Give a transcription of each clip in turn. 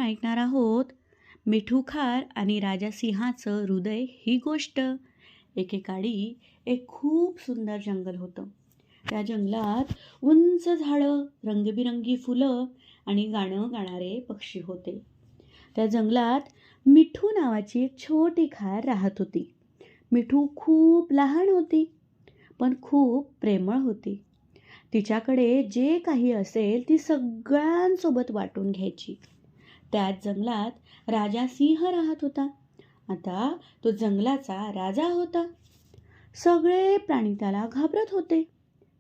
ऐकणार आहोत मिठू खार आणि राजा सिंहाचं हृदय ही गोष्ट. एकेकाळी एक खूप सुंदर जंगल होतं. त्या जंगलात उंच झाडं, रंगबिरंगी फुलं आणि गाणं गाणारे पक्षी होते. त्या जंगलात मिठू नावाची एक छोटी खार राहत होती. मिठू खूप लहान होती, पण खूप प्रेमळ होती. तिच्याकडे जे काही असेल ती सगळ्यांसोबत वाटून घ्यायची. त्याच जंगलात राजा सिंह राहत होता. आता तो जंगलाचा राजा होता. सगळे प्राणी त्याला घाबरत होते,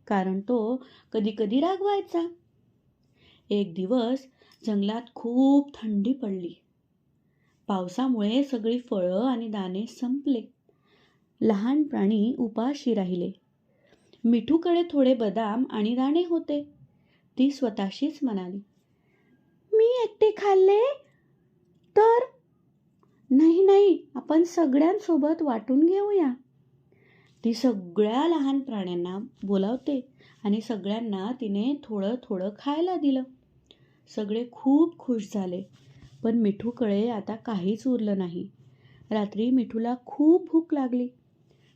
कारण तो कधी कधी रागवायचा. एक दिवस जंगलात खूप थंडी पडली. पावसामुळे सगळी फळं आणि दाणे संपले. लहान प्राणी उपाशी राहिले. मिठूकडे थोडे बदाम आणि दाणे होते. ती स्वतःशीच म्हणाली, मी एकटे खाल्ले तर? नाही नाही, आपण सगळ्यांसोबत वाटून घेऊया. ती सगळ्या लहान प्राण्यांना बोलावते आणि सगळ्यांना तिने थोडं थोडं खायला दिलं. सगळे खूप खुश झाले, पण मिठूकडे आता काहीच उरलं नाही. रात्री मिठूला खूप भूक लागली.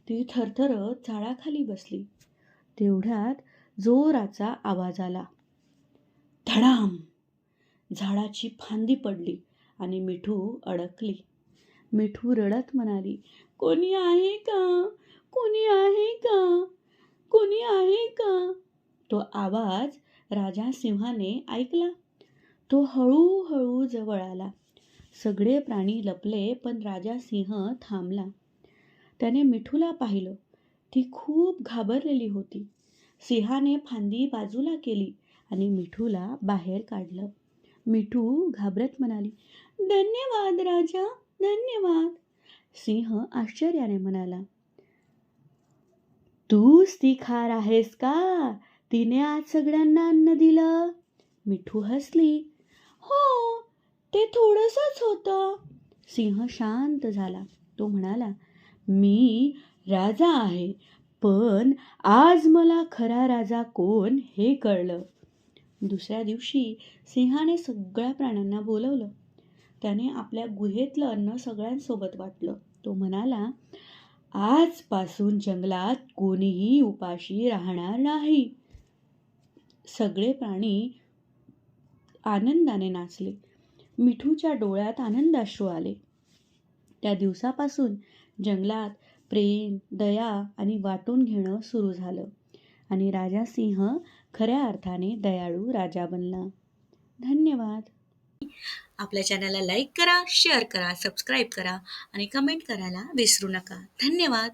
ती थरथरत झाडाखाली बसली. तेवढ्यात जोराचा आवाज आला. धडाम! झाडाची फांदी पडली आणि मिठू अडकली. मिठू रडत म्हणाली, कोणी आहे का? कोणी आहे का? कोणी आहे का? तो आवाज राजा सिंहाने ऐकला. तो हळूहळू जवळ आला. सगळे प्राणी लपले, पण राजा सिंह थांबला. त्याने मिठूला पाहिलं. ती खूप घाबरलेली होती. सिंहाने फांदी बाजूला केली आणि मिठूला बाहेर काढलं. मिठू घाबरत म्हणाली, धन्यवाद राजा, धन्यवाद. सिंह आश्चर्याने म्हणाला, तूच ती खार आहेस का? तिने आज सगळ्यांना अन्न दिलं. मिठू हसली. हो, ते थोडंसंच होतं. सिंह शांत झाला. तो म्हणाला, मी राजा आहे, पण आज मला खरा राजा कोण हे कळलं. दुसऱ्या दिवशी सिंहाने सगळ्या प्राण्यांना बोलवलं. त्याने आपल्या गुहेतलं अन्न सगळ्यांसोबत वाटलं. तो म्हणाला, आजपासून जंगलात कोणीही उपाशी राहणार नाही. सगळे प्राणी आनंदाने नाचले. मिठूच्या डोळ्यात आनंदाश्रू आले. त्या दिवसापासून जंगलात प्रेम, दया आणि वाटून घेणं सुरू झालं आणि राजा सिंह खऱ्या अर्थाने दयाळू राजा बनला. धन्यवाद. आपल्या चॅनलला लाईक करा, शेअर करा, सबस्क्राईब करा आणि कमेंट करायला विसरू नका. धन्यवाद.